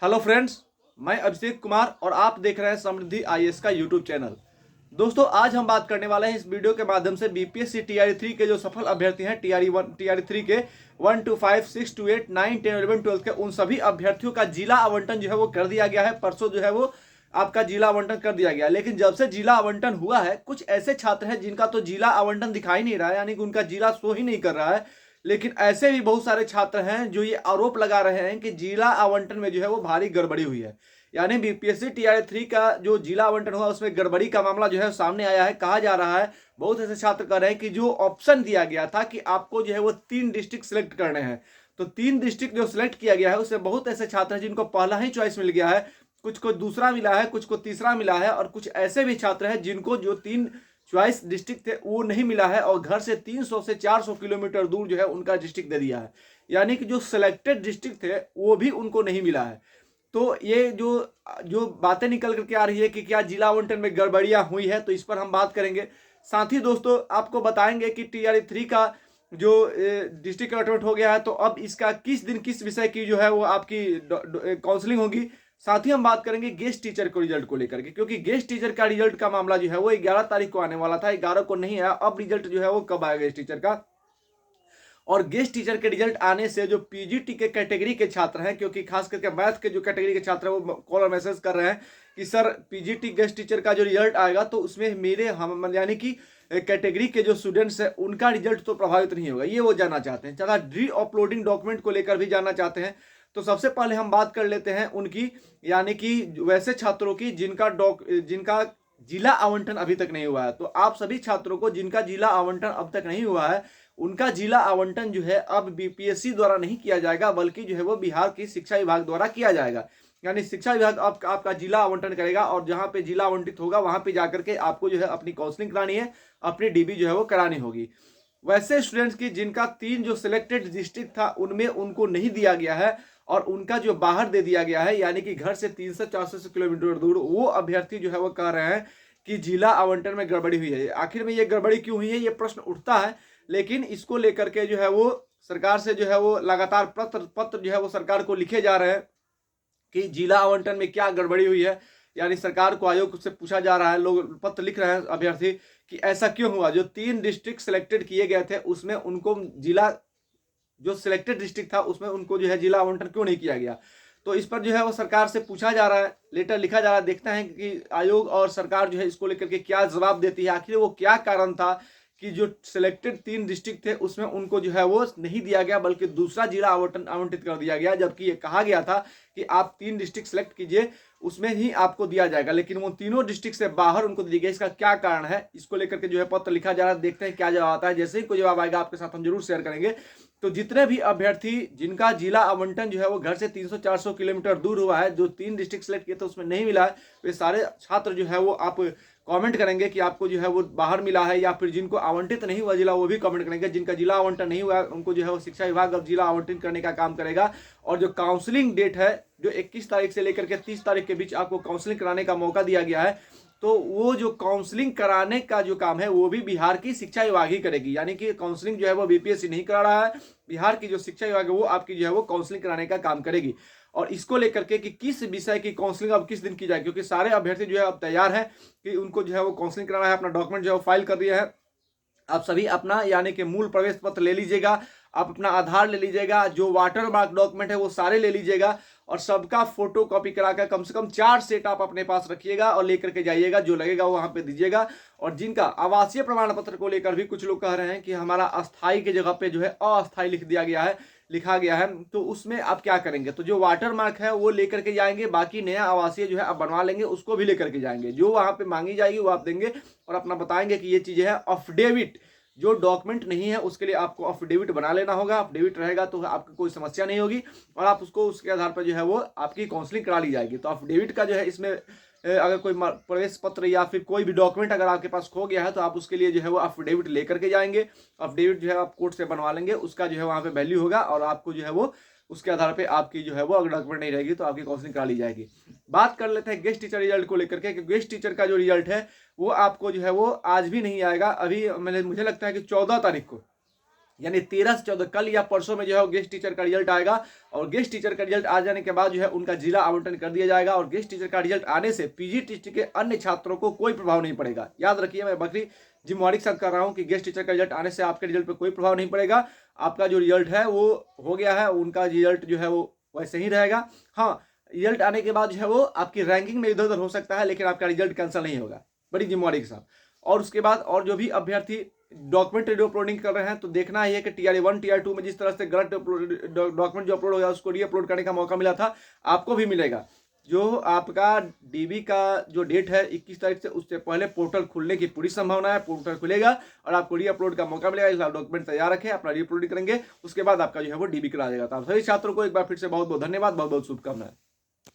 Hello friends, मैं अभिषेक कुमार और आप देख रहे हैं समृद्धि आईएएस का यूट्यूब चैनल। दोस्तों, आज हम बात करने वाले हैं इस वीडियो के माध्यम से बीपीएससी टीआरई 3 के जो सफल अभ्यर्थी हैं टीआरई 1 टीआरई 3 के 1 to 5 6 to 8 9 10 11 12 के उन सभी अभ्यर्थियों का जिला आवंटन जो है वो कर दिया गया है। परसों जो है वो आपका जिला आवंटन कर दिया गया, लेकिन जब से जिला आवंटन हुआ है कुछ ऐसे छात्र हैं जिनका तो जिला आवंटन दिखाई नहीं रहा है, यानी कि उनका जिला शो ही नहीं कर रहा है। लेकिन ऐसे भी बहुत सारे छात्र हैं जो ये आरोप लगा रहे हैं कि जिला आवंटन में जो है वो भारी गड़बड़ी हुई है। यानी बीपीएससी टीआरई 3 का जो जिला आवंटन हुआ उसमें गड़बड़ी का मामला जो है सामने आया है। कहा जा रहा है, बहुत ऐसे छात्र कह रहे हैं कि जो ऑप्शन दिया गया था कि आपको जो है वो 3 डिस्ट्रिक्ट सिलेक्ट करने हैं, तो 3 डिस्ट्रिक्ट जो सिलेक्ट किया गया है उससे बहुत ऐसे छात्र हैं जिनको पहला ही चॉइस मिल गया है, कुछ को दूसरा मिला है, कुछ को तीसरा मिला है, और कुछ ऐसे भी छात्र हैं जिनको जो 3 चॉइस डिस्ट्रिक्ट थे वो नहीं मिला है और घर से 300 से 400 किलोमीटर दूर जो है उनका डिस्ट्रिक्ट दे दिया है। यानी कि जो सिलेक्टेड डिस्ट्रिक्ट थे वो भी उनको नहीं मिला है। तो ये जो जो बातें निकल करके आ रही है कि क्या जिला आवंटन में गड़बड़ियां हुई है, तो इस पर हम बात करेंगे। साथ ही दोस्तों आपको बताएंगे कि टीआरई 3 का जो डिस्ट्रिक्ट अलॉटमेंट हो गया है, तो अब इसका किस दिन किस विषय की जो है वो आपकी काउंसलिंग होगी। साथ ही हम बात करेंगे गेस्ट टीचर को रिजल्ट को लेकर के, क्योंकि गेस्ट टीचर का रिजल्ट का मामला जो है वो 11 तारीख को आने वाला था, 11 को नहीं आया। अब रिजल्ट जो है वो कब आएगा गेस्ट टीचर का, और गेस्ट टीचर के रिजल्ट आने से जो पीजीटी के कैटेगरी के छात्र हैं, क्योंकि खास करके मैथ के जो कैटेगरी के छात्र हैं वो कॉल और मैसेज कर रहे हैं कि सर पीजीटी गेस्ट टीचर का जो रिजल्ट आएगा तो उसमें मेरे हम यानी कि कैटेगरी के जो स्टूडेंट्स हैं उनका रिजल्ट तो प्रभावित नहीं होगा, ये वो जानना चाहते हैं। ज़्यादा री अपलोडिंग डॉक्यूमेंट को लेकर भी जानना चाहते हैं। तो सबसे पहले हम बात कर लेते हैं उनकी, यानी कि वैसे छात्रों की जिनका जिला आवंटन अभी तक नहीं हुआ है। तो आप सभी छात्रों को जिनका जिला आवंटन अब तक नहीं हुआ है, उनका जिला आवंटन जो है अब बीपीएससी द्वारा नहीं किया जाएगा, बल्कि जो है वो बिहार की शिक्षा विभाग द्वारा किया जाएगा। यानी शिक्षा विभाग आपका जिला आवंटन करेगा और जहां पे जिला आवंटित होगा वहां पे जाकर के आपको जो है अपनी काउंसलिंग करानी है, अपनी डीबी जो है वो करानी होगी। वैसे स्टूडेंट्स की जिनका 3 जो सिलेक्टेड डिस्ट्रिक्ट था उनमें उनको नहीं दिया गया है और उनका जो बाहर दे दिया गया है, यानी कि घर से 300-400 किलोमीटर दूर, वो अभ्यर्थी जो है वो कह रहे हैं कि जिला आवंटन में गड़बड़ी हुई है। आखिर में ये गड़बड़ी क्यों हुई है, ये प्रश्न उठता है। लेकिन इसको लेकर के जो है वो सरकार से जो है वो लगातार पत्र जो है वो सरकार को लिखे जा रहे हैं कि जिला आवंटन में क्या गड़बड़ी हुई है। यानी सरकार को, आयोग से पूछा जा रहा है, लोग पत्र लिख रहे हैं अभ्यर्थी कि ऐसा क्यों हुआ, जो 3 डिस्ट्रिक्ट सिलेक्टेड किए गए थे उसमें उनको जिला, जो सिलेक्टेड डिस्ट्रिक्ट था उसमें उनको जो है जिला आवंटन क्यों नहीं किया गया। तो इस पर जो है वो सरकार से पूछा जा रहा है, लेटर लिखा जा रहा है। देखते हैं कि आयोग और सरकार जो है इसको लेकर के क्या जवाब देती है। आखिर वो क्या कारण था कि जो सिलेक्टेड 3 डिस्ट्रिक्ट थे उसमें उनको जो है वो नहीं दिया गया, बल्कि दूसरा जिला आवंटित कर दिया गया, जबकि ये कहा गया था कि आप 3 डिस्ट्रिक्ट सेलेक्ट कीजिए उसमें ही आपको दिया जाएगा, लेकिन वो तीनों डिस्ट्रिक्ट से बाहर उनको दिया गया। इसका क्या कारण है, इसको लेकर के जो है पत्र लिखा जा रहा है। देखते हैं क्या जवाब आता है। जैसे ही कोई जवाब आएगा आपके साथ हम जरूर शेयर करेंगे। तो जितने भी अभ्यर्थी जिनका जिला आवंटन जो है वो घर से 300-400 किलोमीटर दूर हुआ है, जो 3 डिस्ट्रिक्ट सेलेक्ट किए थे उसमें नहीं मिला है, वे सारे छात्र जो है वो आप कमेंट करेंगे कि आपको जो है वो बाहर मिला है, या फिर जिनको आवंटित नहीं हुआ जिला वो भी कमेंट करेंगे। जिनका जिला आवंटन नहीं हुआ उनको जो है वो शिक्षा विभाग अब जिला आवंटित करने का काम करेगा। और जो काउंसलिंग डेट है, जो 21 तारीख से लेकर के 30 तारीख के बीच आपको काउंसलिंग कराने का मौका दिया गया है, तो वो जो काउंसलिंग कराने का जो काम है वो भी बिहार की शिक्षा विभाग ही करेगी। यानी कि काउंसलिंग जो है वो बीपीएससी नहीं करा रहा है, बिहार की जो शिक्षा विभाग है वो आपकी जो है वो काउंसलिंग कराने का काम करेगी। और इसको लेकर के कि किस विषय की काउंसलिंग अब किस दिन की जाए, क्योंकि सारे अभ्यर्थी जो है अब तैयार है कि उनको जो है वो काउंसलिंग कराना है, अपना डॉक्यूमेंट जो है वो फाइल कर दिया है। आप सभी अपना यानी कि मूल प्रवेश पत्र ले लीजिएगा, आप अपना आधार ले लीजिएगा, जो वाटर मार्क डॉक्यूमेंट है वो सारे ले लीजिएगा, और सबका फोटो कॉपी कराकर कम से कम 4 सेट आप अपने पास रखिएगा और लेकर के जाइएगा, जो लगेगा वो वहां पे दीजिएगा। और जिनका आवासीय प्रमाण पत्र को लेकर भी कुछ लोग कह रहे हैं कि हमारा अस्थाई की जगह पे जो है अस्थाई लिखा गया है, तो उसमें आप क्या करेंगे, तो जो वाटर मार्क है वो लेकर के जाएंगे, बाकी नया आवासीय जो है आप बनवा लेंगे उसको भी लेकर के जाएंगे, जो वहां पे मांगी जाएगी वो आप देंगे और अपना बताएंगे कि ये चीजें है। अफिडेविट, जो डॉक्यूमेंट नहीं है उसके लिए आपको अफिडेविट बना लेना होगा। अफिडेविट रहेगा तो आपको कोई समस्या नहीं होगी और आप उसको उसके आधार पर जो है वो आपकी काउंसलिंग करा ली जाएगी। तो अफिडेविट का जो है इसमें अगर कोई प्रवेश पत्र या फिर कोई भी डॉक्यूमेंट अगर आपके पास खो गया है तो आप उसके लिए जो है वो अफिडेविट लेकर के जाएंगे। अफिडेविट जो है आप कोर्ट से बनवा लेंगे, उसका जो है वहाँ पे वैल्यू होगा और आपको जो है वो उसके आधार पे आपकी जो है वो अगर डॉक्यूमेंट नहीं रहेगी तो आपकी काउंसलिंग करा ली जाएगी। बात कर लेते हैं गेस्ट टीचर रिजल्ट को लेकर के, कि गेस्ट टीचर का जो रिजल्ट है वो आपको जो है वो आज भी नहीं आएगा। अभी मुझे लगता है कि 14 तारीख को यानी 13 से 14 कल या परसों में जो है वो गेस्ट टीचर का रिजल्ट आएगा। और गेस्ट टीचर का रिजल्ट आ जाने के बाद जो है उनका जिला आवंटन कर दिया जाएगा। और गेस्ट टीचर का रिजल्ट आने से पीजीटीटी के अन्य छात्रों को कोई प्रभाव नहीं पड़ेगा। याद रखिए, मैं बकरी जिम्मेवारी के साथ कर रहा हूँ कि गेस्ट टीचर का रिजल्ट आने से आपके रिजल्ट पर कोई प्रभाव नहीं पड़ेगा। आपका जो रिजल्ट है वो हो गया है, उनका रिजल्ट जो है वो वैसे ही रहेगा। हाँ, रिजल्ट आने के बाद जो है वो आपकी रैंकिंग में इधर उधर हो सकता है, लेकिन आपका रिजल्ट कैंसिल नहीं होगा, बड़ी जिम्मेवारी के साथ। और उसके बाद और जो भी अभ्यर्थी डॉक्यूमेंट री अपलोडिंग कर रहे हैं तो देखना ही है कि TR1 TR2 में जिस तरह से गलत डॉक्यूमेंट जो अपलोड हो गया उसको री अपलोड करने का मौका मिला था, आपको भी मिलेगा। जो आपका डीबी का जो डेट है 21 तारीख से, उससे पहले पोर्टल खुलने की पूरी संभावना है। पोर्टल खुलेगा और आपको री अपलोड का मौका मिलेगा। इसलिए आप डॉक्यूमेंट तैयार रखें, अपना री अपलोड करेंगे, उसके बाद आपका जो है वो डीबी करा जाएगा। तो आप सभी छात्रों को एक बार फिर से बहुत बहुत धन्यवाद, बहुत बहुत शुभकामनाएं।